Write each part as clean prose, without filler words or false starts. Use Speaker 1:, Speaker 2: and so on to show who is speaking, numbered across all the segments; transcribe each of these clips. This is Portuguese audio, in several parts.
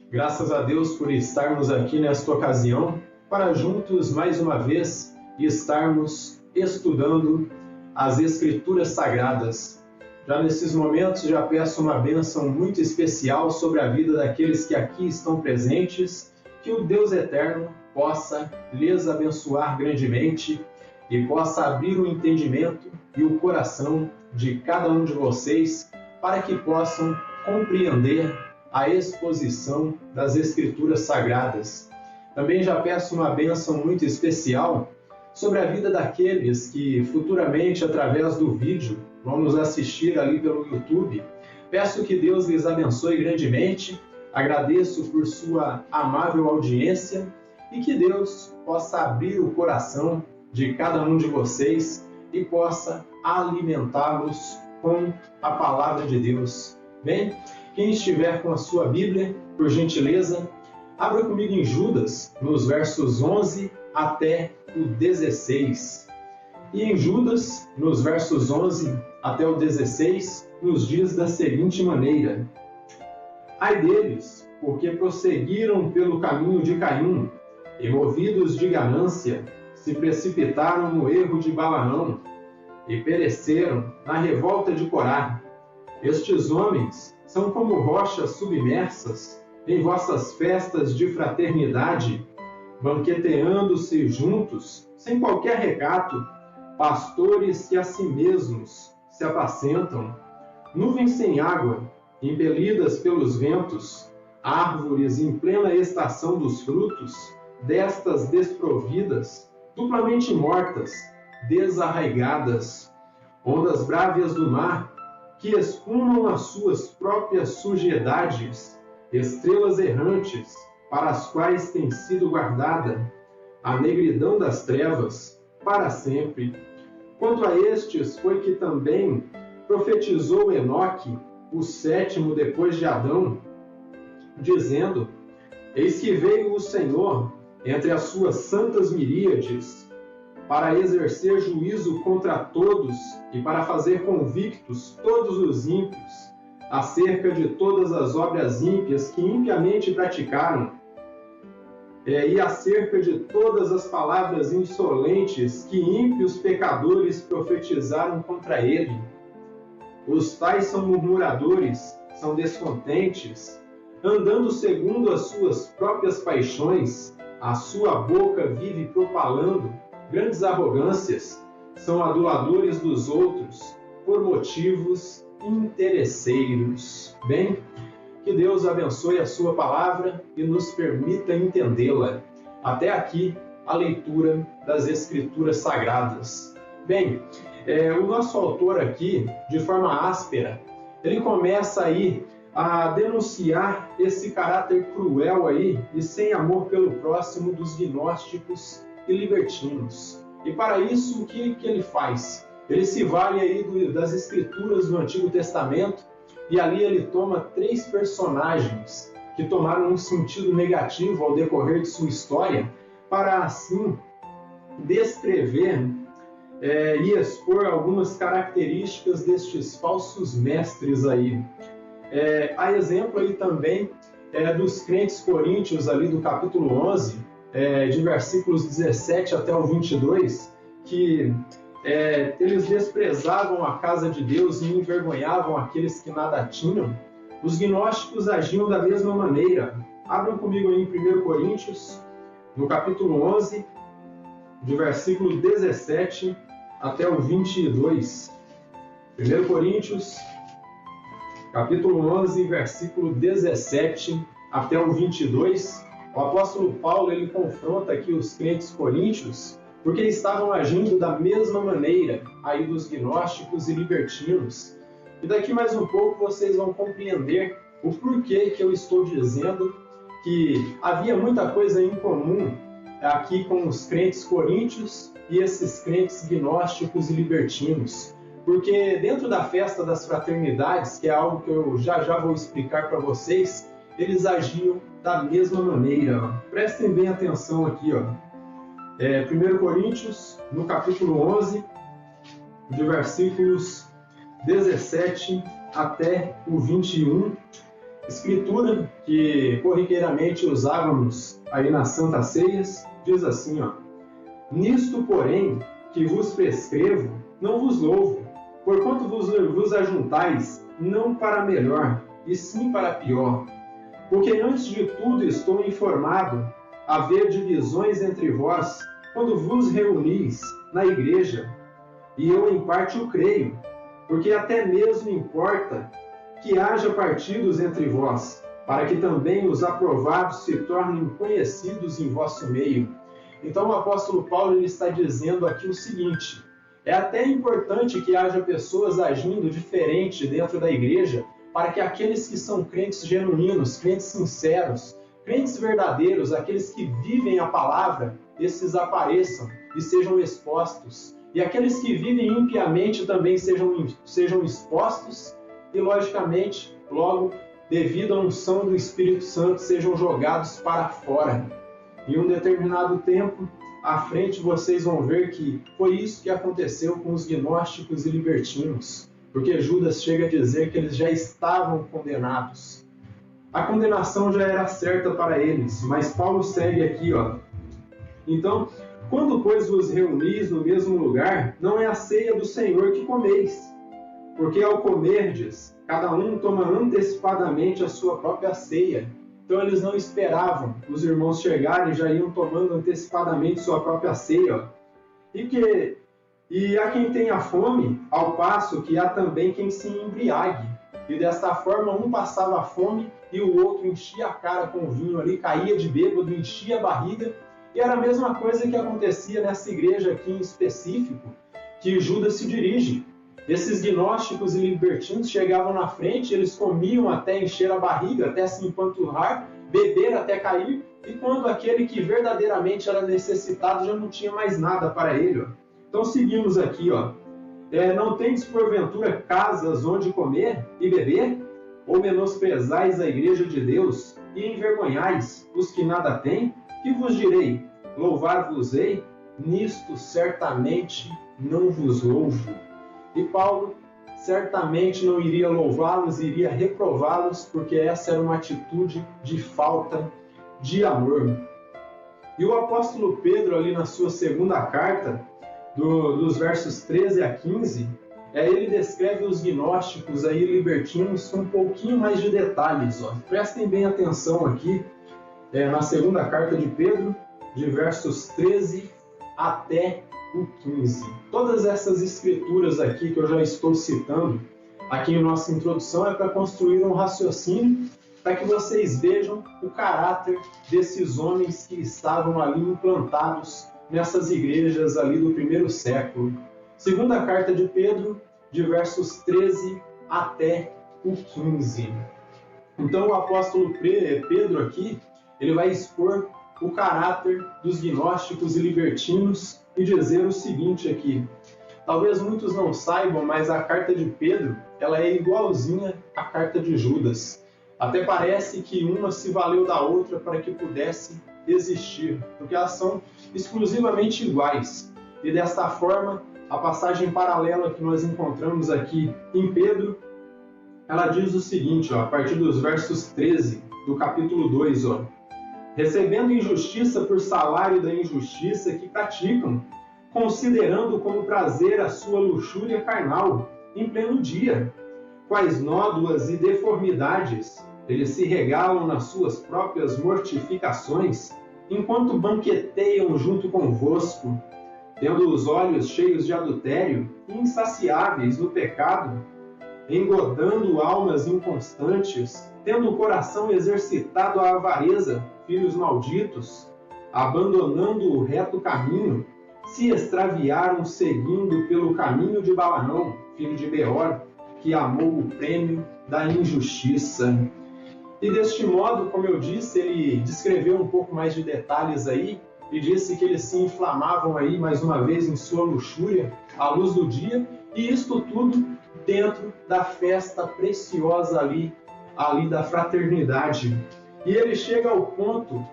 Speaker 1: Graças a Deus por estarmos aqui nesta ocasião para juntos mais uma vez estarmos estudando as Escrituras Sagradas. Já nesses momentos já peço uma bênção muito especial sobre a vida daqueles que aqui estão presentes, que o Deus Eterno possa lhes abençoar grandemente e possa abrir o entendimento e o coração de cada um de vocês para que possam compreender a exposição das Escrituras Sagradas. Também já peço uma bênção muito especial sobre a vida daqueles que futuramente, através do vídeo, vão nos assistir ali pelo YouTube. Peço que Deus lhes abençoe grandemente, agradeço por sua amável audiência e que Deus possa abrir o coração de cada um de vocês e possa alimentá-los com a palavra de Deus. Bem, quem estiver com a sua Bíblia, por gentileza, abra comigo em Judas, nos versos 11 até o 16. E em Judas, nos versos 11 até o 16, nos diz da seguinte maneira: Ai deles, porque prosseguiram pelo caminho de Caim, e movidos de ganância, se precipitaram no erro de Balaão, e pereceram na revolta de Corá. Estes homens são como rochas submersas em vossas festas de fraternidade, banqueteando-se juntos, sem qualquer recato, pastores que a si mesmos se apacentam, nuvens sem água, impelidas pelos ventos, árvores em plena estação dos frutos, destas desprovidas, duplamente mortas, desarraigadas, ondas brávias do mar, que espumam as suas próprias sujidades, estrelas errantes, para as quais tem sido guardada a negridão das trevas para sempre. Quanto a estes foi que também profetizou Enoque, o sétimo depois de Adão, dizendo: Eis que veio o Senhor entre as suas santas miríades, para exercer juízo contra todos e para fazer convictos todos os ímpios, acerca de todas as obras ímpias que impiamente praticaram, e acerca de todas as palavras insolentes que ímpios pecadores profetizaram contra ele. Os tais são murmuradores, são descontentes, andando segundo as suas próprias paixões, a sua boca vive propalando grandes arrogâncias, são aduladores dos outros por motivos interesseiros. Bem, que Deus abençoe a sua palavra e nos permita entendê-la. Até aqui, a leitura das Escrituras Sagradas. Bem, o nosso autor aqui, de forma áspera, ele começa aí a denunciar esse caráter cruel aí e sem amor pelo próximo dos gnósticos e libertinos. E para isso, o que ele faz? Ele se vale aí das escrituras do Antigo Testamento e ali ele toma 3 personagens que tomaram um sentido negativo ao decorrer de sua história para assim descrever e expor algumas características destes falsos mestres aí. Há exemplo aí também dos crentes coríntios ali do capítulo 11, de versículos 17 até o 22, que eles desprezavam a casa de Deus e envergonhavam aqueles que nada tinham. Os gnósticos agiam da mesma maneira. Abram comigo aí em 1 Coríntios, no capítulo 11, de versículo 17 até o 22. 1 Coríntios, capítulo 11, versículo 17 até o 22. O apóstolo Paulo ele confronta aqui os crentes coríntios porque estavam agindo da mesma maneira aí dos gnósticos e libertinos. E daqui mais um pouco vocês vão compreender o porquê que eu estou dizendo que havia muita coisa em comum aqui com os crentes coríntios e esses crentes gnósticos e libertinos. Porque dentro da festa das fraternidades, que é algo que eu já vou explicar para vocês, eles agiam da mesma maneira. Prestem bem atenção aqui. 1 Coríntios, no capítulo 11, de versículos 17 até o 21, Escritura que corriqueiramente usávamos aí nas Santas Ceias, diz assim, ó: Nisto, porém, que vos prescrevo, não vos louvo, porquanto vos ajuntais, não para melhor, e sim para pior. Porque antes de tudo estou informado, haver divisões entre vós, quando vos reunis na igreja, e eu em parte o creio, porque até mesmo importa que haja partidos entre vós, para que também os aprovados se tornem conhecidos em vosso meio. Então o apóstolo Paulo ele está dizendo aqui o seguinte: é até importante que haja pessoas agindo diferente dentro da igreja, para que aqueles que são crentes genuínos, crentes sinceros, crentes verdadeiros, aqueles que vivem a palavra, esses apareçam e sejam expostos. E aqueles que vivem impiamente também sejam expostos e, logicamente, logo, devido à unção do Espírito Santo, sejam jogados para fora. Em um determinado tempo, à frente, vocês vão ver que foi isso que aconteceu com os gnósticos e libertinos, porque Judas chega a dizer que eles já estavam condenados. A condenação já era certa para eles, mas Paulo segue aqui, ó. Então, quando, pois, vos reunis no mesmo lugar, não é a ceia do Senhor que comeis, porque ao comerdes, cada um toma antecipadamente a sua própria ceia. Então eles não esperavam os irmãos chegarem, já iam tomando antecipadamente sua própria ceia. Ó. E há quem tenha fome, ao passo que há também quem se embriague. E desta forma um passava fome e o outro enchia a cara com vinho ali, caía de bêbado, enchia a barriga. E era a mesma coisa que acontecia nessa igreja aqui em específico, que Judas se dirige. Esses gnósticos e libertinos chegavam na frente, eles comiam até encher a barriga, até se empanturrar, beber até cair, e quando aquele que verdadeiramente era necessitado já não tinha mais nada para ele. Ó. Então seguimos aqui, ó. Não tendes porventura casas onde comer e beber? Ou menosprezais a igreja de Deus e envergonhais os que nada têm? Que vos direi? Louvar-vos-ei? Nisto certamente não vos louvo. E Paulo certamente não iria louvá-los, iria reprová-los, porque essa era uma atitude de falta de amor. E o apóstolo Pedro, ali na sua segunda carta, dos versos 13 a 15, ele descreve os gnósticos aí, libertinos com um pouquinho mais de detalhes. Ó. Prestem bem atenção aqui, na segunda carta de Pedro, de versos 13 até o 15. Todas essas escrituras aqui que eu já estou citando aqui em nossa introdução é para construir um raciocínio para que vocês vejam o caráter desses homens que estavam ali implantados nessas igrejas ali do primeiro século. Segunda carta de Pedro, de versos 13 até o 15. Então o apóstolo Pedro aqui, ele vai expor o caráter dos gnósticos e libertinos e dizer o seguinte aqui. Talvez muitos não saibam, mas a carta de Pedro, ela é igualzinha à carta de Judas. Até parece que uma se valeu da outra para que pudesse existir, porque elas são exclusivamente iguais. E desta forma, a passagem paralela que nós encontramos aqui em Pedro, ela diz o seguinte, ó, a partir dos versos 13 do capítulo 2, ó. Recebendo injustiça por salário da injustiça que praticam, considerando como prazer a sua luxúria carnal, em pleno dia. Quais nódoas e deformidades eles se regalam nas suas próprias mortificações, enquanto banqueteiam junto convosco, tendo os olhos cheios de adultério e insaciáveis no pecado, engodando almas inconstantes, tendo o coração exercitado à avareza, filhos malditos, abandonando o reto caminho, se extraviaram seguindo pelo caminho de Balaão, filho de Beor, que amou o prêmio da injustiça. E deste modo, como eu disse, ele descreveu um pouco mais de detalhes aí, e disse que eles se inflamavam aí, mais uma vez, em sua luxúria, à luz do dia, e isto tudo dentro da festa preciosa ali da fraternidade. E ele chega ao ponto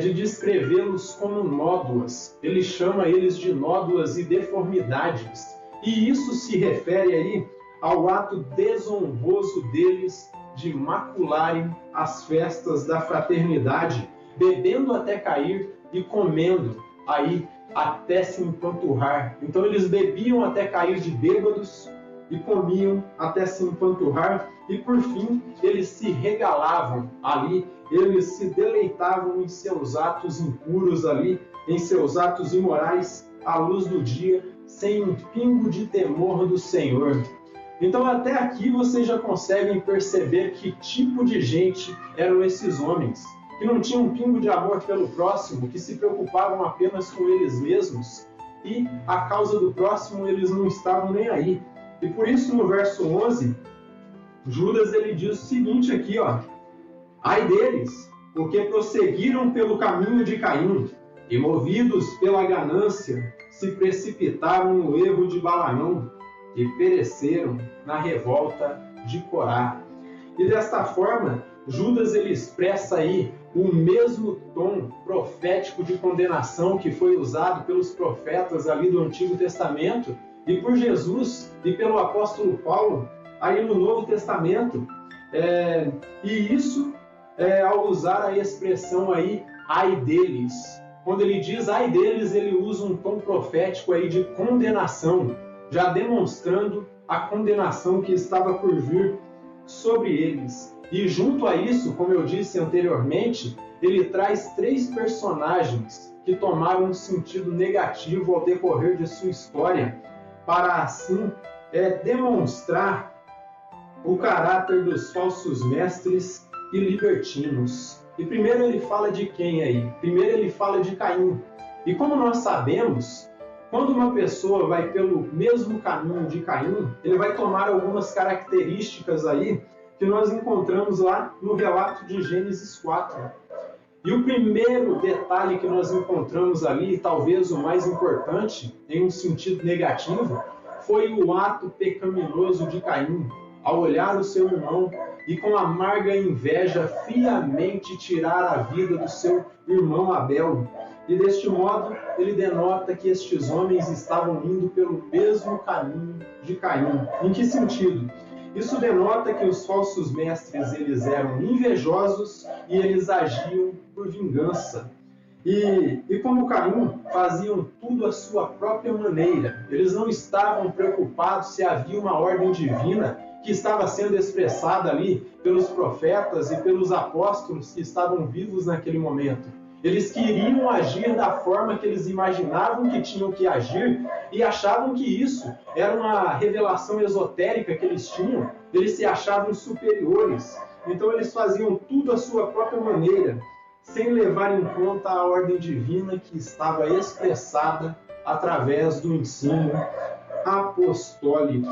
Speaker 1: de descrevê-los como nódoas. Ele chama eles de nódoas e deformidades. E isso se refere aí ao ato desonroso deles de macularem as festas da fraternidade, bebendo até cair e comendo aí até se empanturrar. Então eles bebiam até cair de bêbados e comiam até se empanturrar, e por fim eles se regalavam ali, eles se deleitavam em seus atos impuros ali, em seus atos imorais, à luz do dia, sem um pingo de temor do Senhor. Então até aqui vocês já conseguem perceber que tipo de gente eram esses homens, que não tinham um pingo de amor pelo próximo, que se preocupavam apenas com eles mesmos, e a causa do próximo eles não estavam nem aí. E por isso no verso 11, Judas ele diz o seguinte aqui, ó: ai deles, porque prosseguiram pelo caminho de Caim, e movidos pela ganância, se precipitaram no erro de Balaão, e pereceram na revolta de Corá. E desta forma, Judas ele expressa aí o mesmo tom profético de condenação que foi usado pelos profetas ali do Antigo Testamento e por Jesus e pelo apóstolo Paulo aí no Novo Testamento. E isso ao usar a expressão aí, ai deles. Quando ele diz ai deles, ele usa um tom profético aí de condenação, já demonstrando a condenação que estava por vir sobre eles. E junto a isso, como eu disse anteriormente, ele traz 3 personagens que tomaram um sentido negativo ao decorrer de sua história, para assim demonstrar o caráter dos falsos mestres e libertinos. E primeiro ele fala de quem aí? Primeiro ele fala de Caim. E como nós sabemos, quando uma pessoa vai pelo mesmo caminho de Caim, ele vai tomar algumas características aí que nós encontramos lá no relato de Gênesis 4. E o primeiro detalhe que nós encontramos ali, talvez o mais importante, em um sentido negativo, foi o ato pecaminoso de Caim, ao olhar o seu irmão e com amarga inveja friamente tirar a vida do seu irmão Abel. E deste modo, ele denota que estes homens estavam indo pelo mesmo caminho de Caim. Em que sentido? Isso denota que os falsos mestres eles eram invejosos e eles agiam por vingança. E como Caim, faziam tudo à sua própria maneira. Eles não estavam preocupados se havia uma ordem divina que estava sendo expressada ali pelos profetas e pelos apóstolos que estavam vivos naquele momento. Eles queriam agir da forma que eles imaginavam que tinham que agir e achavam que isso era uma revelação esotérica que eles tinham. Eles se achavam superiores. Então eles faziam tudo à sua própria maneira, sem levar em conta a ordem divina que estava expressada através do ensino apostólico.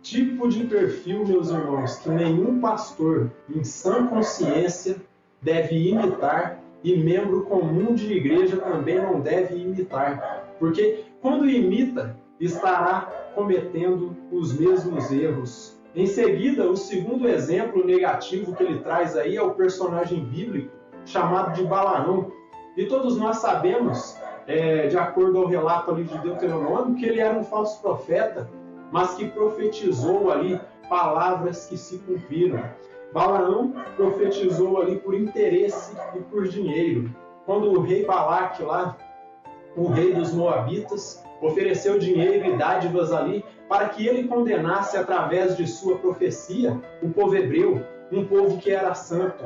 Speaker 1: Tipo de perfil, meus irmãos, que nenhum pastor em sã consciência deve imitar e membro comum de igreja também não deve imitar, porque quando imita, estará cometendo os mesmos erros. Em seguida, o segundo exemplo negativo que ele traz aí é o personagem bíblico chamado de Balaão. E todos nós sabemos, de acordo ao relato ali de Deuteronômio, que ele era um falso profeta, mas que profetizou ali palavras que se cumpriram. Balaão profetizou ali por interesse e por dinheiro. Quando o rei Balaque lá, o rei dos Moabitas, ofereceu dinheiro e dádivas ali para que ele condenasse através de sua profecia o povo hebreu, um povo que era santo.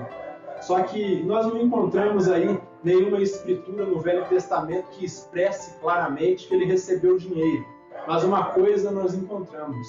Speaker 1: Só que nós não encontramos aí nenhuma escritura no Velho Testamento que expresse claramente que ele recebeu dinheiro. Mas uma coisa nós encontramos,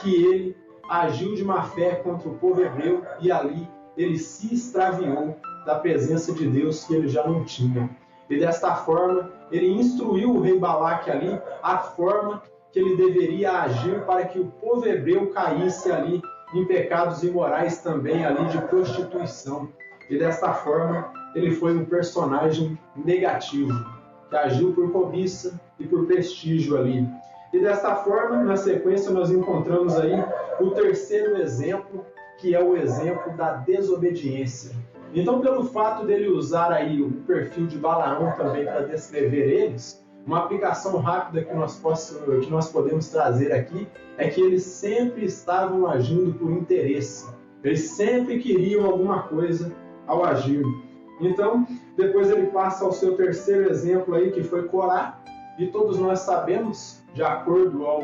Speaker 1: que ele agiu de má fé contra o povo hebreu e ali ele se extraviou da presença de Deus que ele já não tinha. E desta forma, ele instruiu o rei Balaque ali a forma que ele deveria agir para que o povo hebreu caísse ali em pecados imorais também ali de prostituição. E desta forma, ele foi um personagem negativo, que agiu por cobiça e por prestígio ali. E desta forma, na sequência, nós encontramos aí o terceiro exemplo, que é o exemplo da desobediência. Então, pelo fato dele usar aí o perfil de Balaão também para descrever eles, uma aplicação rápida que nós podemos trazer aqui é que eles sempre estavam agindo por interesse. Eles sempre queriam alguma coisa ao agir. Então, depois ele passa ao seu terceiro exemplo aí, que foi Corá. E todos nós sabemos, de acordo ao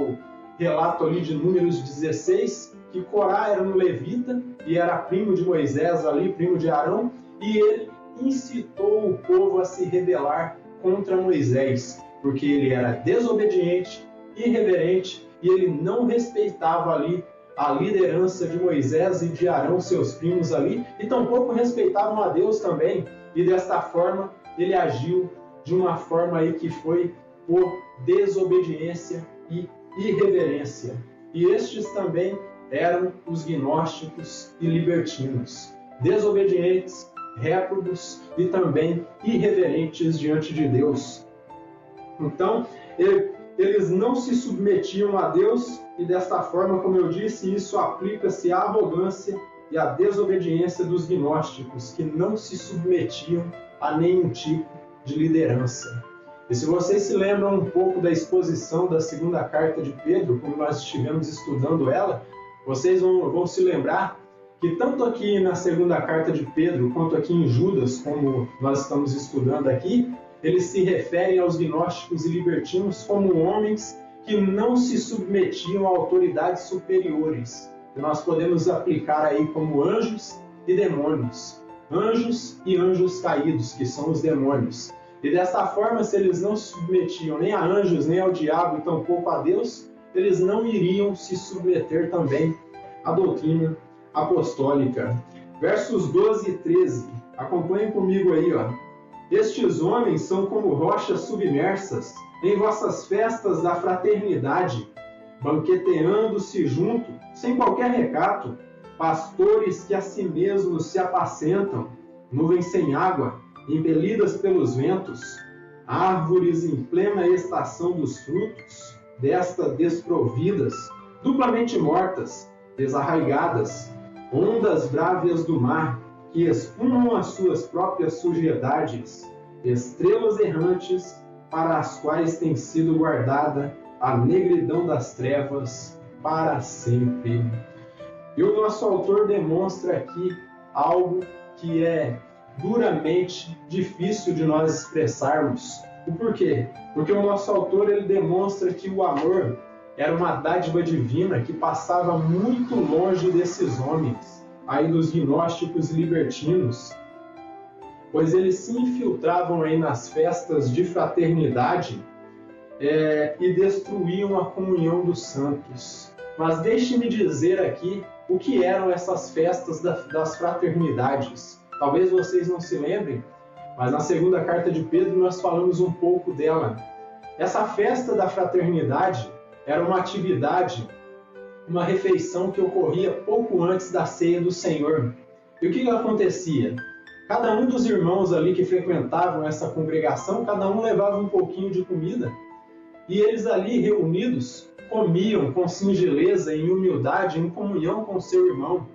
Speaker 1: relato ali de Números 16, que Corá era um levita e era primo de Moisés ali, primo de Arão, e ele incitou o povo a se rebelar contra Moisés, porque ele era desobediente, irreverente, e ele não respeitava ali a liderança de Moisés e de Arão, seus primos ali, e tampouco respeitavam a Deus também, e desta forma ele agiu de uma forma aí que foi por desobediência e irreverência. E estes também eram os gnósticos e libertinos, desobedientes, réprobos e também irreverentes diante de Deus. Então, eles não se submetiam a Deus e desta forma, como eu disse, isso aplica-se à arrogância e à desobediência dos gnósticos, que não se submetiam a nenhum tipo de liderança. E se vocês se lembram um pouco da exposição da segunda carta de Pedro, como nós estivemos estudando ela, vocês vão se lembrar que tanto aqui na segunda carta de Pedro, quanto aqui em Judas, como nós estamos estudando aqui, eles se referem aos gnósticos e libertinos como homens que não se submetiam a autoridades superiores, que nós podemos aplicar aí como anjos e demônios. Anjos e anjos caídos, que são os demônios. E dessa forma, se eles não se submetiam nem a anjos, nem ao diabo e tampouco a Deus, eles não iriam se submeter também à doutrina apostólica. Versos 12 e 13. Acompanhem comigo aí, ó. Estes homens são como rochas submersas em vossas festas da fraternidade, banqueteando-se junto, sem qualquer recato, pastores que a si mesmos se apacentam, nuvens sem água, impelidas pelos ventos, árvores em plena estação dos frutos, desta desprovidas, duplamente mortas, desarraigadas, ondas brávias do mar, que espumam as suas próprias sujedades, estrelas errantes, para as quais tem sido guardada a negridão das trevas para sempre. E o nosso autor demonstra aqui algo que é duramente difícil de nós expressarmos. O porquê? Porque o nosso autor ele demonstra que o amor era uma dádiva divina que passava muito longe desses homens, aí dos gnósticos e libertinos, pois eles se infiltravam aí nas festas de fraternidade e destruíam a comunhão dos santos. Mas deixe-me dizer aqui o que eram essas festas das fraternidades. Talvez vocês não se lembrem, mas na segunda carta de Pedro nós falamos um pouco dela. Essa festa da fraternidade era uma atividade, uma refeição que ocorria pouco antes da ceia do Senhor. E o que acontecia? Cada um dos irmãos ali que frequentavam essa congregação, cada um levava um pouquinho de comida, e eles ali reunidos comiam com singeleza, em humildade, em comunhão com seu irmão.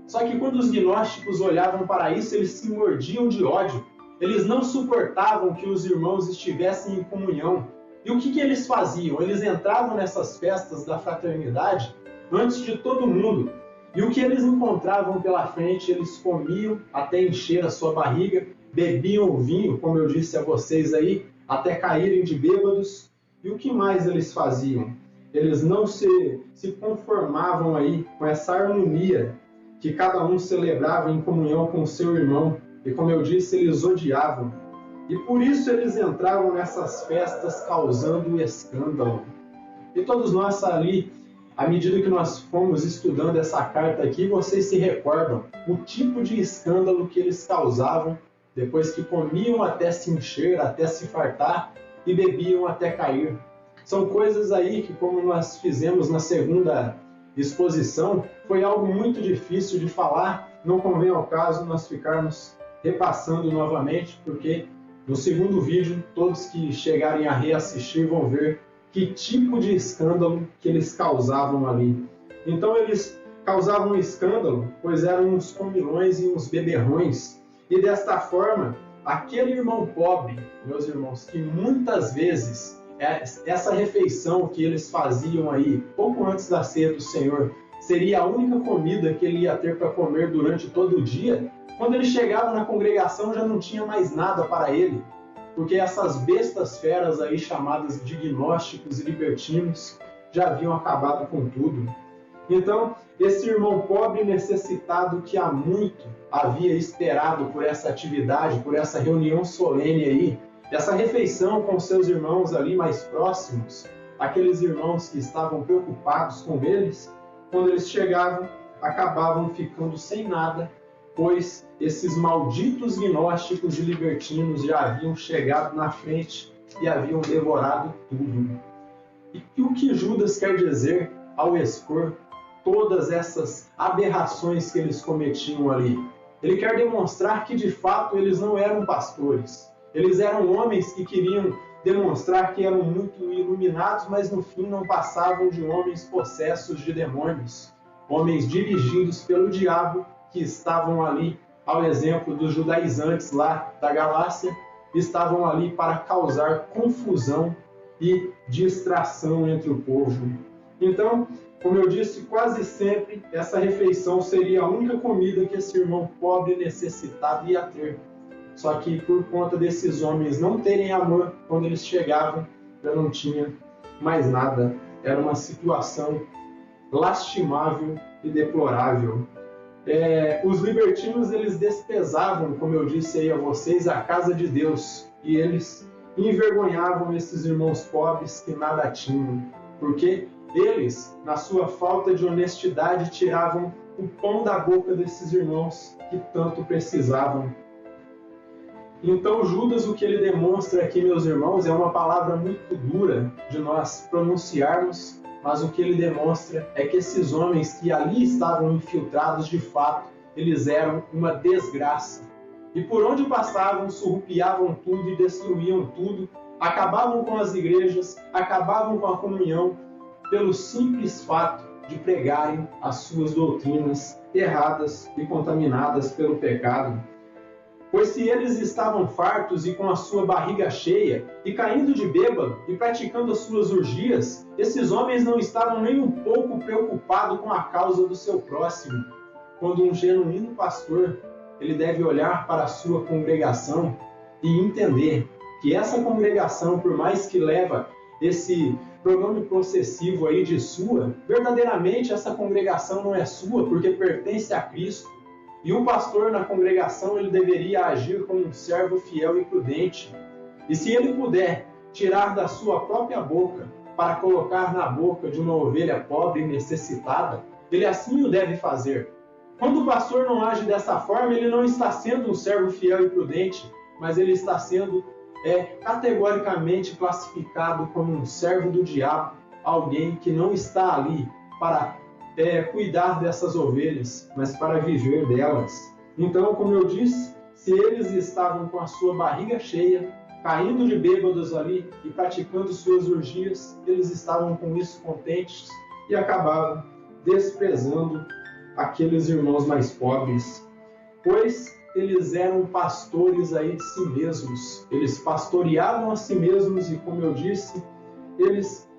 Speaker 1: Só que quando os gnósticos olhavam para isso, eles se mordiam de ódio. Eles não suportavam que os irmãos estivessem em comunhão. E o que eles faziam? Eles entravam nessas festas da fraternidade antes de todo mundo. E o que eles encontravam pela frente, eles comiam até encher a sua barriga, bebiam o vinho, como eu disse a vocês aí, até caírem de bêbados. E o que mais eles faziam? Eles não se conformavam aí com essa harmonia que cada um celebrava em comunhão com o seu irmão. E como eu disse, eles odiavam. E por isso eles entravam nessas festas causando escândalo. E todos nós ali, à medida que nós fomos estudando essa carta aqui, vocês se recordam o tipo de escândalo que eles causavam depois que comiam até se encher, até se fartar e bebiam até cair. São coisas aí que, como nós fizemos na segunda exposição, foi algo muito difícil de falar. Não convém ao caso nós ficarmos repassando novamente, porque no segundo vídeo, todos que chegarem a reassistir vão ver que tipo de escândalo que eles causavam ali. Então eles causavam escândalo, pois eram uns comilões e uns beberrões. E desta forma, aquele irmão pobre, meus irmãos, que muitas vezes essa refeição que eles faziam aí, pouco antes da ceia do Senhor, seria a única comida que ele ia ter para comer durante todo o dia, quando ele chegava na congregação já não tinha mais nada para ele, porque essas bestas feras aí chamadas de gnósticos e libertinos já haviam acabado com tudo. Então, esse irmão pobre e necessitado que há muito havia esperado por essa atividade, por essa reunião solene aí, essa refeição com seus irmãos ali mais próximos, aqueles irmãos que estavam preocupados com eles, quando eles chegavam, acabavam ficando sem nada, pois esses malditos gnósticos e libertinos já haviam chegado na frente e haviam devorado tudo. E o que Judas quer dizer ao expor todas essas aberrações que eles cometiam ali? Ele quer demonstrar que de fato eles não eram pastores. Eles eram homens que queriam demonstrar que eram muito iluminados, mas no fim não passavam de homens possessos de demônios, homens dirigidos pelo diabo que estavam ali, ao exemplo dos judaizantes lá da Galácia, estavam ali para causar confusão e distração entre o povo. Então, como eu disse, quase sempre essa refeição seria a única comida que esse irmão pobre e necessitado ia ter. Só que por conta desses homens não terem amor, quando eles chegavam, já não tinha mais nada. Era uma situação lastimável e deplorável. Os libertinos, eles desprezavam, como eu disse aí a vocês, a casa de Deus. E eles envergonhavam esses irmãos pobres que nada tinham. Porque eles, na sua falta de honestidade, tiravam o pão da boca desses irmãos que tanto precisavam. Então Judas, o que ele demonstra aqui, meus irmãos, é uma palavra muito dura de nós pronunciarmos, mas o que ele demonstra é que esses homens que ali estavam infiltrados, de fato, eles eram uma desgraça. E por onde passavam, surrupiavam tudo e destruíam tudo, acabavam com as igrejas, acabavam com a comunhão, pelo simples fato de pregarem as suas doutrinas erradas e contaminadas pelo pecado. Pois se eles estavam fartos e com a sua barriga cheia, e caindo de bêbado, e praticando as suas orgias, esses homens não estavam nem um pouco preocupados com a causa do seu próximo. Quando um genuíno pastor, ele deve olhar para a sua congregação e entender que essa congregação, por mais que leva esse pronome possessivo aí de sua, verdadeiramente essa congregação não é sua, porque pertence a Cristo. E um pastor na congregação, ele deveria agir como um servo fiel e prudente. E se ele puder tirar da sua própria boca para colocar na boca de uma ovelha pobre e necessitada, ele assim o deve fazer. Quando o pastor não age dessa forma, ele não está sendo um servo fiel e prudente, mas ele está sendo categoricamente classificado como um servo do diabo, alguém que não está ali para cuidar dessas ovelhas, mas para viver delas. Então, como eu disse, se eles estavam com a sua barriga cheia, caindo de bêbados ali e praticando suas orgias, eles estavam com isso contentes e acabavam desprezando aqueles irmãos mais pobres, pois eles eram pastores aí de si mesmos. Eles pastoreavam a si mesmos e, como eu disse, eles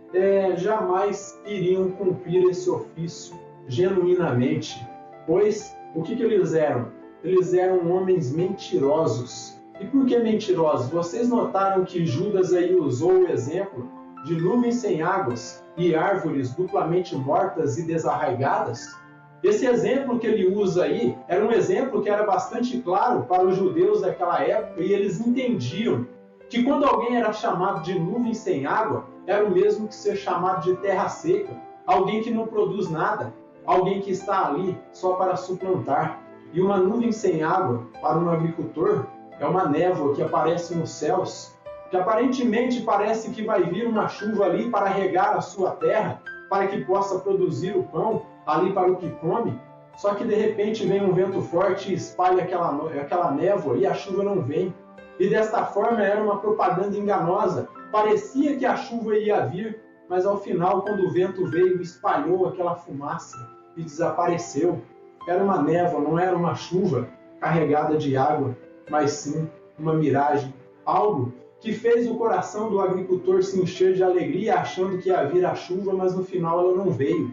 Speaker 1: jamais iriam cumprir esse ofício genuinamente, pois o que eles eram? Eles eram homens mentirosos. E por que mentirosos? Vocês notaram que Judas aí usou o exemplo de nuvens sem águas e árvores duplamente mortas e desarraigadas? Esse exemplo que ele usa aí era um exemplo que era bastante claro para os judeus daquela época, e eles entendiam que quando alguém era chamado de nuvem sem água, era o mesmo que ser chamado de terra seca, alguém que não produz nada, alguém que está ali só para suplantar. E uma nuvem sem água, para um agricultor, é uma névoa que aparece nos céus, que aparentemente parece que vai vir uma chuva ali para regar a sua terra, para que possa produzir o pão ali para o que come, só que de repente vem um vento forte e espalha aquela névoa e a chuva não vem. E desta forma era uma propaganda enganosa. Parecia que a chuva ia vir, mas ao final, quando o vento veio, espalhou aquela fumaça e desapareceu. Era uma névoa, não era uma chuva carregada de água, mas sim uma miragem. Algo que fez o coração do agricultor se encher de alegria, achando que ia vir a chuva, mas no final ela não veio.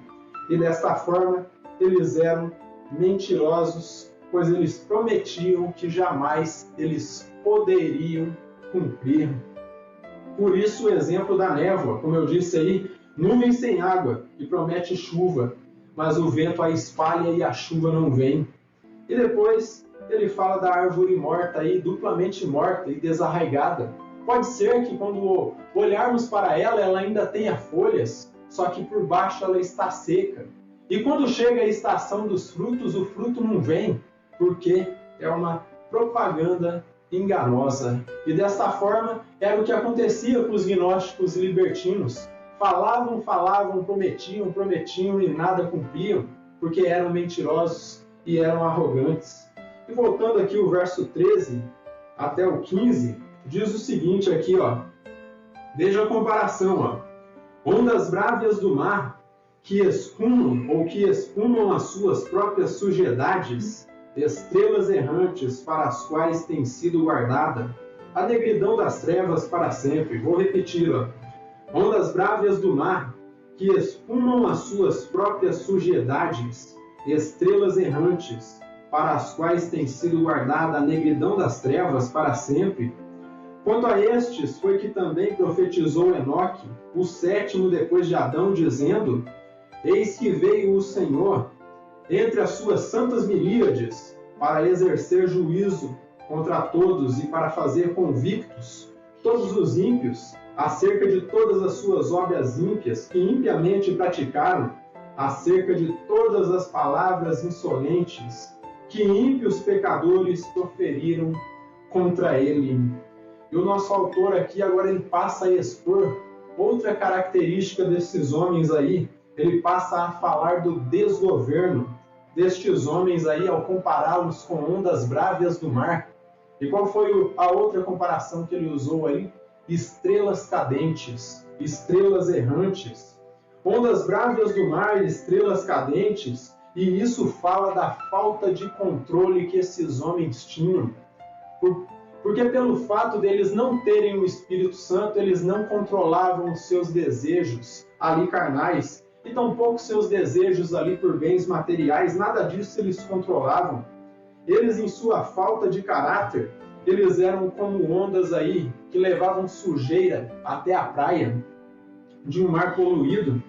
Speaker 1: E desta forma, eles eram mentirosos, pois eles prometiam que jamais eles poderiam cumprir. Por isso o exemplo da névoa, como eu disse aí, nuvem sem água, que promete chuva, mas o vento a espalha e a chuva não vem. E depois ele fala da árvore morta aí, duplamente morta e desarraigada. Pode ser que quando olharmos para ela, ela ainda tenha folhas, só que por baixo ela está seca. E quando chega a estação dos frutos, o fruto não vem, porque é uma propaganda enganosa. E desta forma era o que acontecia com os gnósticos e libertinos. Falavam, prometiam e nada cumpriam, porque eram mentirosos e eram arrogantes. E voltando aqui o verso 13 até o 15, diz o seguinte aqui, ó. Veja a comparação, ó. Ondas brávias do mar, que espumam as suas próprias sujidades, estrelas errantes para as quais tem sido guardada a negridão das trevas para sempre. Vou repetir, ó. Ondas brávias do mar, que espumam as suas próprias sujidades, estrelas errantes para as quais tem sido guardada a negridão das trevas para sempre. Quanto a estes, foi que também profetizou Enoque, o sétimo depois de Adão, dizendo: Eis que veio o Senhor entre as suas santas miríades, para exercer juízo contra todos e para fazer convictos todos os ímpios acerca de todas as suas obras ímpias que impiamente praticaram, acerca de todas as palavras insolentes que ímpios pecadores proferiram contra ele. E o nosso autor aqui agora ele passa a expor outra característica desses homens aí. Ele passa a falar do desgoverno destes homens aí ao compará-los com ondas brávias do mar. E qual foi a outra comparação que ele usou aí? Estrelas cadentes, estrelas errantes. Ondas brávias do mar, estrelas cadentes, e isso fala da falta de controle que esses homens tinham. Porque pelo fato deles não terem o Espírito Santo, eles não controlavam os seus desejos ali carnais, e tampouco seus desejos ali por bens materiais, nada disso eles controlavam. Eles, em sua falta de caráter, eles eram como ondas aí que levavam sujeira até a praia de um mar poluído.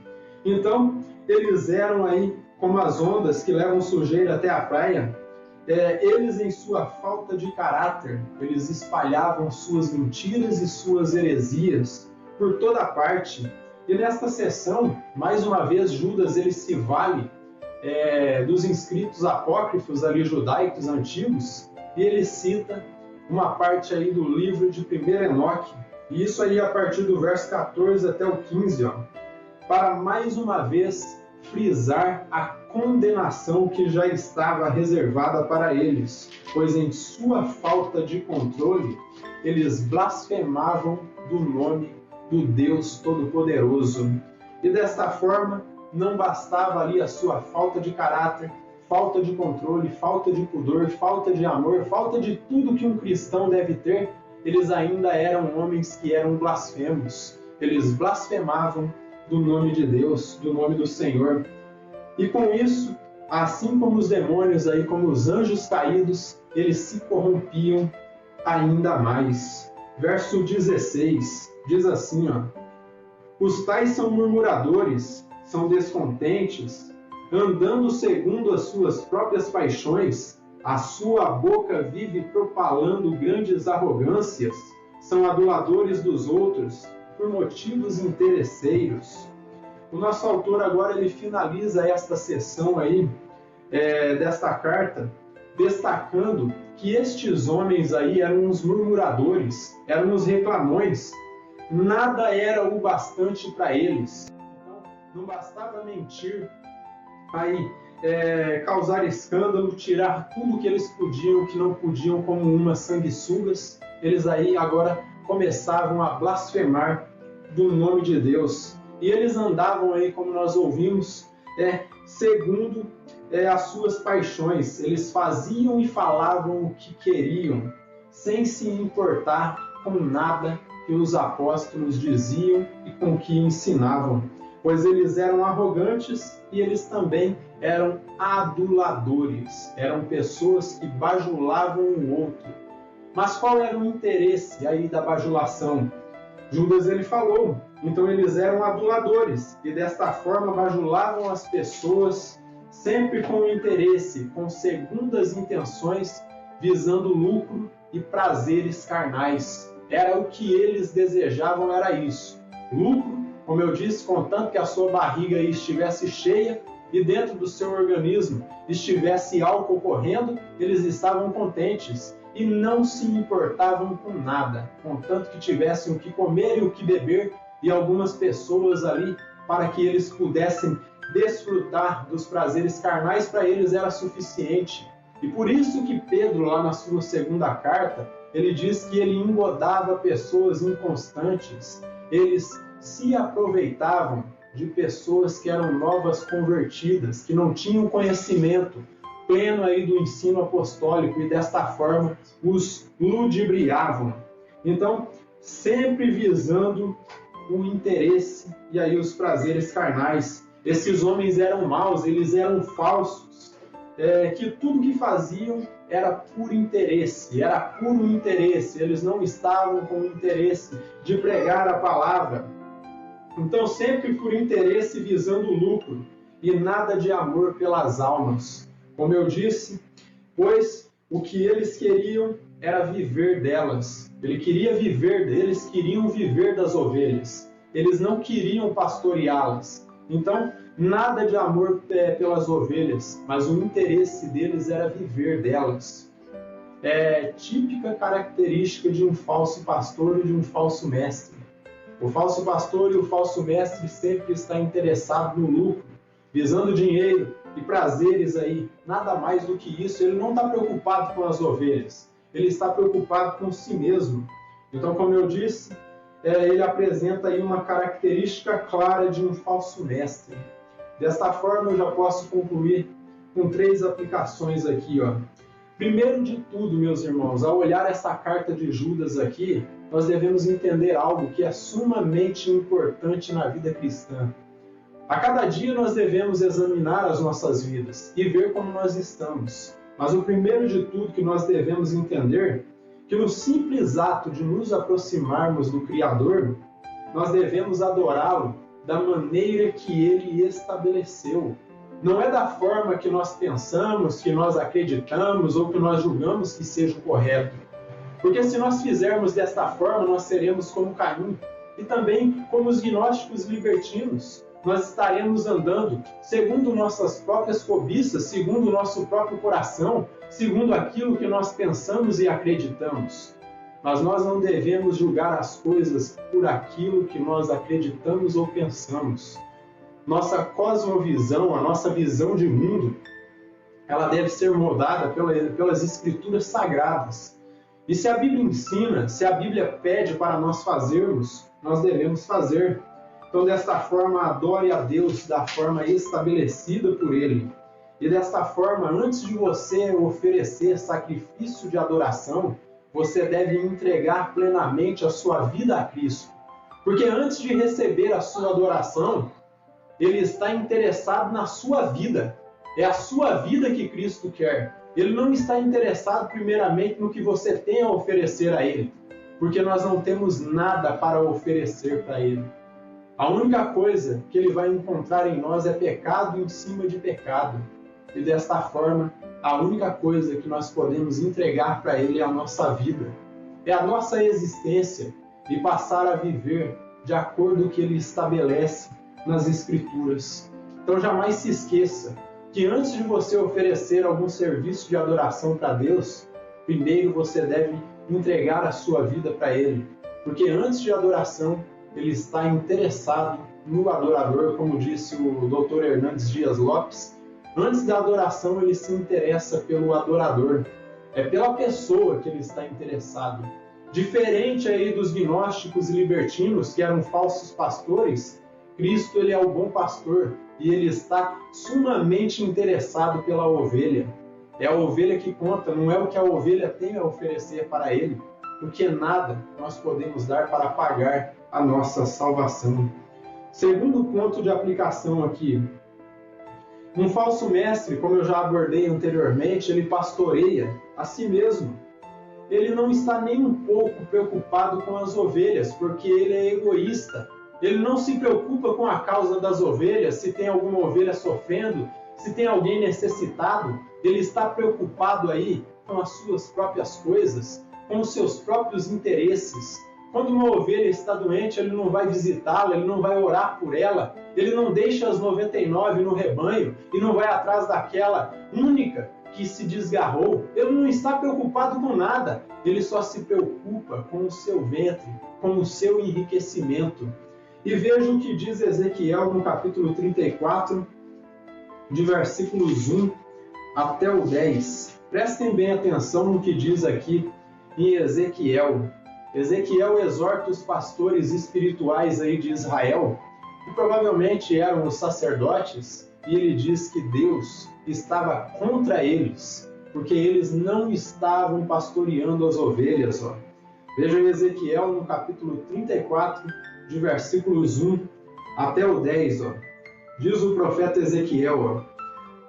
Speaker 1: Então, eles eram aí como as ondas que levam sujeira até a praia. Eles, em sua falta de caráter, eles espalhavam suas mentiras e suas heresias por toda parte. E nesta sessão, mais uma vez, Judas ele se vale dos inscritos apócrifos ali judaicos antigos, e ele cita uma parte aí do livro de 1 Enoque, e isso aí a partir do verso 14 até o 15, ó, para mais uma vez frisar a condenação que já estava reservada para eles, pois em sua falta de controle, eles blasfemavam do nome do Deus Todo-Poderoso. E desta forma, não bastava ali a sua falta de caráter, falta de controle, falta de pudor, falta de amor, falta de tudo que um cristão deve ter, eles ainda eram homens que eram blasfemos. Eles blasfemavam do nome de Deus, do nome do Senhor. E com isso, assim como os demônios aí, como os anjos caídos, eles se corrompiam ainda mais. Verso 16, diz assim, ó: Os tais são murmuradores, são descontentes, andando segundo as suas próprias paixões, a sua boca vive propalando grandes arrogâncias, são aduladores dos outros, por motivos interesseiros. O nosso autor agora ele finaliza esta sessão aí, desta carta, destacando que estes homens aí eram os murmuradores, eram os reclamões. Nada era o bastante para eles. Então, não bastava mentir, aí, causar escândalo, tirar tudo que eles podiam, que não podiam, como umas sanguessugas. Eles aí agora começavam a blasfemar do nome de Deus. E eles andavam aí, como nós ouvimos, segundo as suas paixões. Eles faziam e falavam o que queriam, sem se importar com nada que os apóstolos diziam e com o que ensinavam. pois eles eram arrogantes e eles também eram aduladores, eram pessoas que bajulavam o outro. Mas qual era o interesse aí da bajulação? Judas ele falou, então eles eram aduladores e desta forma bajulavam as pessoas sempre com interesse, com segundas intenções, visando lucro e prazeres carnais. Era o que eles desejavam, era isso. Lucro, como eu disse, contanto que a sua barriga aí estivesse cheia e dentro do seu organismo estivesse álcool correndo, eles estavam contentes e não se importavam com nada, contanto que tivessem o que comer e o que beber e algumas pessoas ali para que eles pudessem desfrutar dos prazeres carnais, para eles era suficiente. E por isso que Pedro, lá na sua segunda carta, ele diz que ele engodava pessoas inconstantes, eles se aproveitavam de pessoas que eram novas convertidas, que não tinham conhecimento pleno aí do ensino apostólico e desta forma os ludibriavam. Então, sempre visando o interesse e aí os prazeres carnais. Esses homens eram maus, eles eram falsos, que tudo que faziam era por interesse, era puro interesse, eles não estavam com interesse de pregar a palavra. Então, sempre por interesse visando o lucro e nada de amor pelas almas. Como eu disse, pois o que eles queriam era viver delas. Eles queriam viver das ovelhas. Eles não queriam pastoreá-las. Então, nada de amor pelas ovelhas, mas o interesse deles era viver delas. É típica característica de um falso pastor e de um falso mestre. O falso pastor e o falso mestre sempre está interessado no lucro, visando dinheiro e prazeres aí, nada mais do que isso. Ele não está preocupado com as ovelhas, ele está preocupado com si mesmo. Então, como eu disse, ele apresenta aí uma característica clara de um falso mestre. Desta forma, eu já posso concluir com 3 aplicações aqui, ó. Primeiro de tudo, meus irmãos, ao olhar essa carta de Judas aqui, nós devemos entender algo que é sumamente importante na vida cristã. A cada dia nós devemos examinar as nossas vidas e ver como nós estamos. Mas o primeiro de tudo que nós devemos entender, que no simples ato de nos aproximarmos do Criador, nós devemos adorá-lo da maneira que Ele estabeleceu. Não é da forma que nós pensamos, que nós acreditamos ou que nós julgamos que seja o correto. Porque se nós fizermos desta forma, nós seremos como Caim e também como os gnósticos libertinos. Nós estaremos andando segundo nossas próprias cobiças, segundo o nosso próprio coração, segundo aquilo que nós pensamos e acreditamos. Mas nós não devemos julgar as coisas por aquilo que nós acreditamos ou pensamos. Nossa cosmovisão, a nossa visão de mundo, ela deve ser moldada pelas escrituras sagradas. E se a Bíblia ensina, se a Bíblia pede para nós fazermos, nós devemos fazer. Então, desta forma, adore a Deus da forma estabelecida por Ele. E desta forma, antes de você oferecer sacrifício de adoração, você deve entregar plenamente a sua vida a Cristo. Porque antes de receber a sua adoração, Ele está interessado na sua vida. É a sua vida que Cristo quer. Ele não está interessado primeiramente no que você tem a oferecer a Ele. Porque nós não temos nada para oferecer para Ele. A única coisa que Ele vai encontrar em nós é pecado em cima de pecado. E desta forma, a única coisa que nós podemos entregar para Ele é a nossa vida. É a nossa existência e passar a viver de acordo com o que Ele estabelece nas Escrituras. Então jamais se esqueça que antes de você oferecer algum serviço de adoração para Deus, primeiro você deve entregar a sua vida para Ele. Porque antes de adoração, Ele está interessado no adorador, como disse o Dr. Hernandes Dias Lopes. Antes da adoração, Ele se interessa pelo adorador. É pela pessoa que Ele está interessado. Diferente aí dos gnósticos e libertinos, que eram falsos pastores, Cristo Ele é o bom pastor e Ele está sumamente interessado pela ovelha. É a ovelha que conta, não é o que a ovelha tem a oferecer para Ele, porque nada nós podemos dar para pagar a nossa salvação. Segundo ponto de aplicação aqui. Um falso mestre, como eu já abordei anteriormente, ele pastoreia a si mesmo. Ele não está nem um pouco preocupado com as ovelhas, porque ele é egoísta. Ele não se preocupa com a causa das ovelhas, se tem alguma ovelha sofrendo, se tem alguém necessitado. Ele está preocupado aí com as suas próprias coisas, com os seus próprios interesses. Quando uma ovelha está doente, ele não vai visitá-la, ele não vai orar por ela, ele não deixa as 99 no rebanho e não vai atrás daquela única que se desgarrou. Ele não está preocupado com nada, ele só se preocupa com o seu ventre, com o seu enriquecimento. E veja o que diz Ezequiel no capítulo 34, de versículos 1 até o 10. Prestem bem atenção no que diz aqui em Ezequiel. Ezequiel exorta os pastores espirituais aí de Israel, que provavelmente eram os sacerdotes, e ele diz que Deus estava contra eles, porque eles não estavam pastoreando as ovelhas. Veja Ezequiel no capítulo 34, de versículos 1 até o 10. Diz o profeta Ezequiel,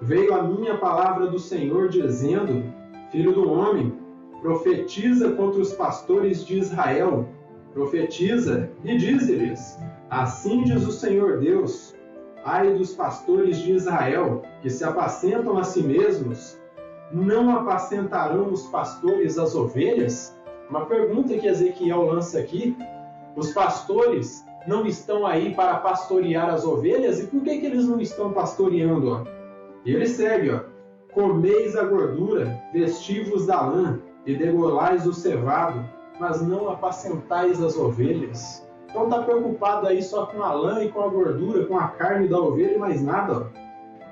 Speaker 1: veio a minha palavra do Senhor dizendo, filho do homem, profetiza contra os pastores de Israel, profetiza e dize-lhes, assim diz o Senhor Deus, ai dos pastores de Israel, que se apacentam a si mesmos, não apacentarão os pastores as ovelhas? Uma pergunta que Ezequiel lança aqui, os pastores não estão aí para pastorear as ovelhas, e por que eles não estão pastoreando? E ele segue, comeis a gordura, vestivos da lã, e degolais o cevado, mas não apacentais as ovelhas. Então está preocupado aí só com a lã e com a gordura, com a carne da ovelha e mais nada.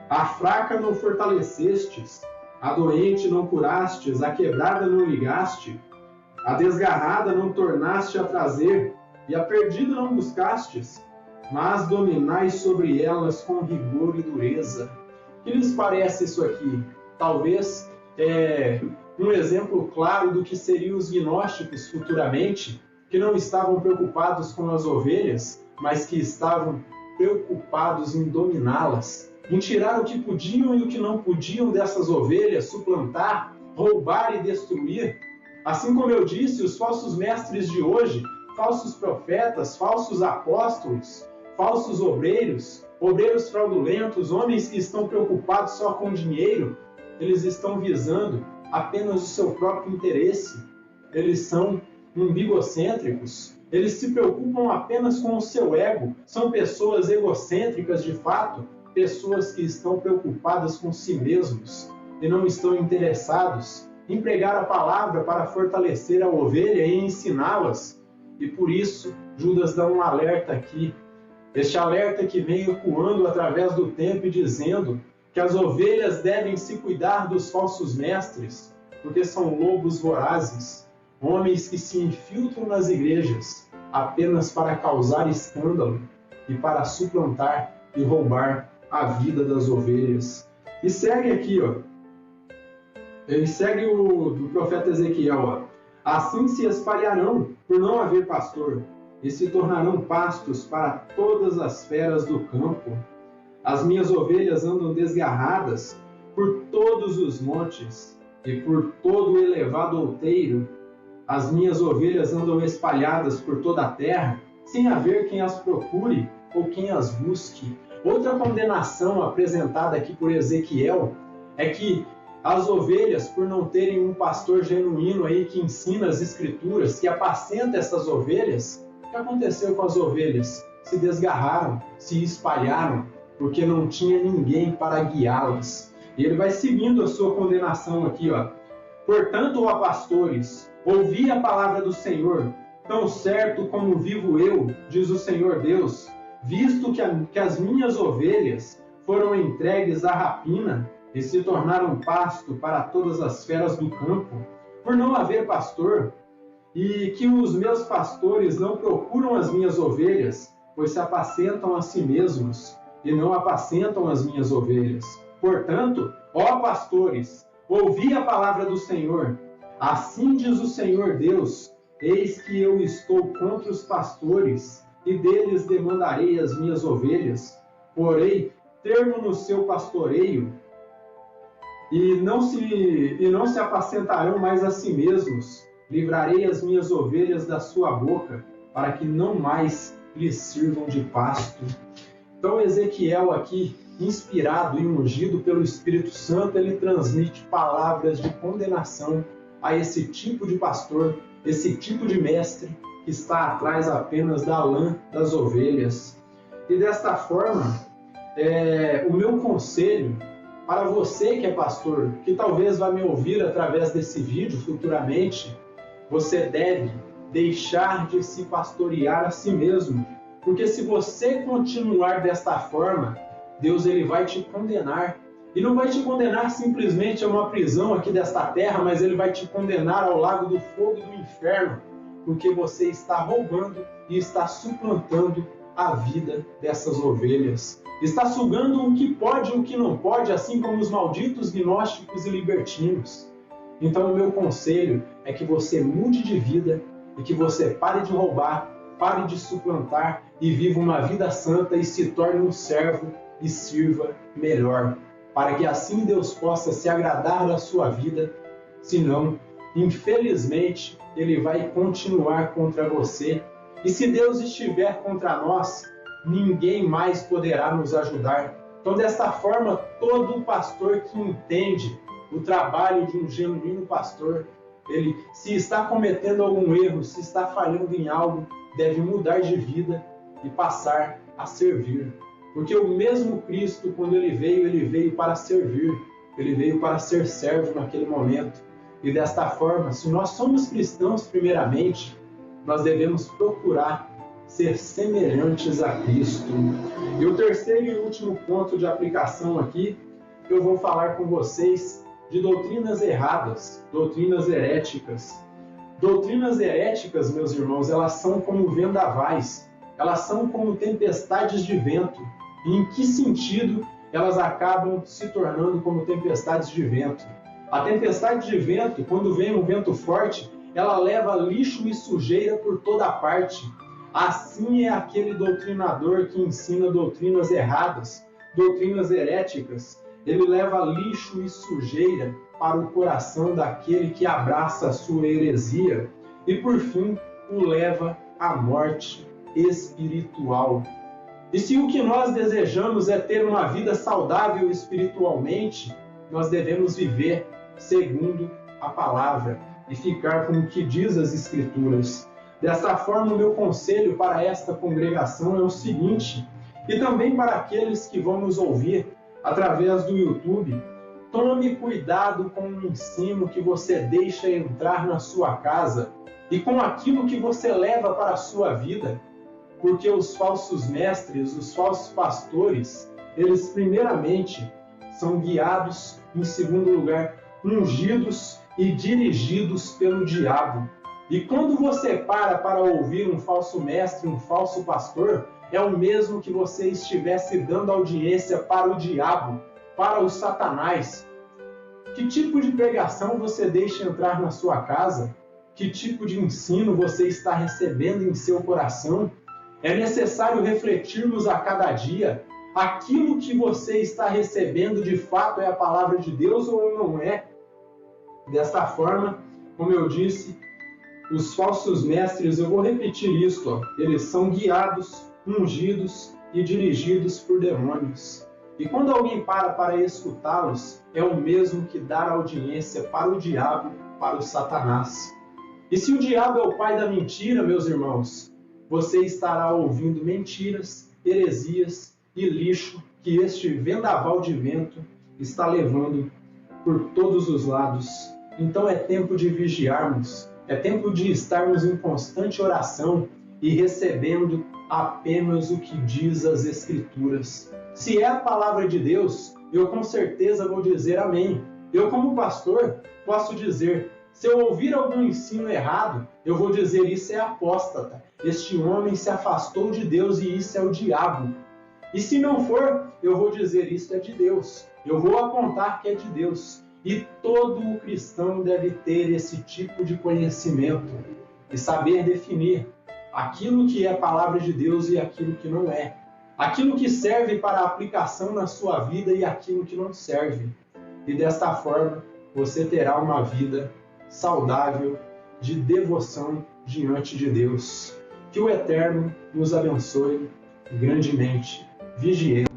Speaker 1: A fraca não fortalecestes, a doente não curastes, a quebrada não ligaste, a desgarrada não tornaste a trazer, e a perdida não buscastes, mas dominais sobre elas com rigor e dureza. O que lhes parece isso aqui? Talvez um exemplo claro do que seriam os gnósticos futuramente, que não estavam preocupados com as ovelhas, mas que estavam preocupados em dominá-las, em tirar o que podiam e o que não podiam dessas ovelhas, suplantar, roubar e destruir. Assim como eu disse, os falsos mestres de hoje, falsos profetas, falsos apóstolos, falsos obreiros, obreiros fraudulentos, homens que estão preocupados só com dinheiro, eles estão visando apenas o seu próprio interesse. Eles são umbigocêntricos. Eles se preocupam apenas com o seu ego. São pessoas egocêntricas de fato, pessoas que estão preocupadas com si mesmos e não estão interessados em pregar a palavra para fortalecer a ovelha e ensiná-las. E por isso, Judas dá um alerta aqui. Este alerta que vem ecoando através do tempo e dizendo que as ovelhas devem se cuidar dos falsos mestres, porque são lobos vorazes, homens que se infiltram nas igrejas apenas para causar escândalo e para suplantar e roubar a vida das ovelhas. E segue aqui, ele segue do profeta Ezequiel, assim se espalharão por não haver pastor, e se tornarão pastos para todas as feras do campo. As minhas ovelhas andam desgarradas por todos os montes e por todo o elevado outeiro. As minhas ovelhas andam espalhadas por toda a terra, sem haver quem as procure ou quem as busque. Outra condenação apresentada aqui por Ezequiel é que as ovelhas, por não terem um pastor genuíno aí que ensina as escrituras, que apacenta essas ovelhas, o que aconteceu com as ovelhas? Se desgarraram, se espalharam, porque não tinha ninguém para guiá-las. E ele vai seguindo a sua condenação aqui, Portanto, ó pastores, ouvi a palavra do Senhor, tão certo como vivo eu, diz o Senhor Deus, visto que as minhas ovelhas foram entregues à rapina e se tornaram pasto para todas as feras do campo, por não haver pastor, e que os meus pastores não procuram as minhas ovelhas, pois se apacentam a si mesmos, e não apacentam as minhas ovelhas. Portanto, ó pastores, ouvi a palavra do Senhor. Assim diz o Senhor Deus, eis que eu estou contra os pastores, e deles demandarei as minhas ovelhas. Porei termo no seu pastoreio, e não se apacentarão mais a si mesmos. Livrarei as minhas ovelhas da sua boca, para que não mais lhes sirvam de pasto. Então Ezequiel aqui, inspirado e ungido pelo Espírito Santo, ele transmite palavras de condenação a esse tipo de pastor, esse tipo de mestre que está atrás apenas da lã das ovelhas. E desta forma, o meu conselho para você que é pastor, que talvez vai me ouvir através desse vídeo futuramente, você deve deixar de se pastorear a si mesmo. Porque se você continuar desta forma, Deus ele vai te condenar. E não vai te condenar simplesmente a uma prisão aqui desta terra, mas ele vai te condenar ao lago do fogo do inferno, porque você está roubando e está suplantando a vida dessas ovelhas. Está sugando o que pode e o que não pode, assim como os malditos gnósticos e libertinos. Então o meu conselho é que você mude de vida e que você pare de roubar, pare de suplantar e viva uma vida santa e se torne um servo e sirva melhor, para que assim Deus possa se agradar da sua vida. Senão, infelizmente, ele vai continuar contra você. E se Deus estiver contra nós, ninguém mais poderá nos ajudar. Então, desta forma, todo pastor que entende o trabalho de um genuíno pastor, ele, se está cometendo algum erro, se está falhando em algo, deve mudar de vida e passar a servir. Porque o mesmo Cristo, quando ele veio para servir. Ele veio para ser servo naquele momento. E desta forma, se nós somos cristãos primeiramente, nós devemos procurar ser semelhantes a Cristo. E o terceiro e último ponto de aplicação aqui, eu vou falar com vocês de doutrinas erradas, doutrinas heréticas. Doutrinas heréticas, meus irmãos, elas são como vendavais, elas são como tempestades de vento. E em que sentido elas acabam se tornando como tempestades de vento? A tempestade de vento, quando vem um vento forte, ela leva lixo e sujeira por toda parte. Assim é aquele doutrinador que ensina doutrinas erradas, doutrinas heréticas. Ele leva lixo e sujeira para o coração daquele que abraça a sua heresia e, por fim, o leva à morte espiritual. E se o que nós desejamos é ter uma vida saudável espiritualmente, nós devemos viver segundo a palavra e ficar com o que diz as Escrituras. Dessa forma, o meu conselho para esta congregação é o seguinte, e também para aqueles que vão nos ouvir através do YouTube: tome cuidado com o ensino que você deixa entrar na sua casa e com aquilo que você leva para a sua vida, porque os falsos mestres, os falsos pastores, eles primeiramente são guiados, em segundo lugar, ungidos e dirigidos pelo diabo. E quando você para ouvir um falso mestre, um falso pastor, é o mesmo que você estivesse dando audiência para o diabo, para o Satanás. Que tipo de pregação você deixa entrar na sua casa? Que tipo de ensino você está recebendo em seu coração? É necessário refletirmos a cada dia: aquilo que você está recebendo de fato é a palavra de Deus ou não é? Desta forma, como eu disse, os falsos mestres, eu vou repetir isso, eles são guiados, ungidos e dirigidos por demônios. E quando alguém para escutá-los, é o mesmo que dar audiência para o diabo, para o Satanás. E se o diabo é o pai da mentira, meus irmãos, você estará ouvindo mentiras, heresias e lixo que este vendaval de vento está levando por todos os lados. Então é tempo de vigiarmos, é tempo de estarmos em constante oração e recebendo apenas o que diz as Escrituras. Se é a palavra de Deus, eu com certeza vou dizer amém. Eu, como pastor, posso dizer: se eu ouvir algum ensino errado, eu vou dizer: isso é apóstata. Este homem se afastou de Deus e isso é o diabo. E se não for, eu vou dizer: isso é de Deus. Eu vou apontar que é de Deus. E todo o cristão deve ter esse tipo de conhecimento e saber definir aquilo que é palavra de Deus e aquilo que não é, aquilo que serve para aplicação na sua vida e aquilo que não serve. E desta forma, você terá uma vida saudável de devoção diante de Deus. Que o Eterno nos abençoe grandemente. Vigiemos.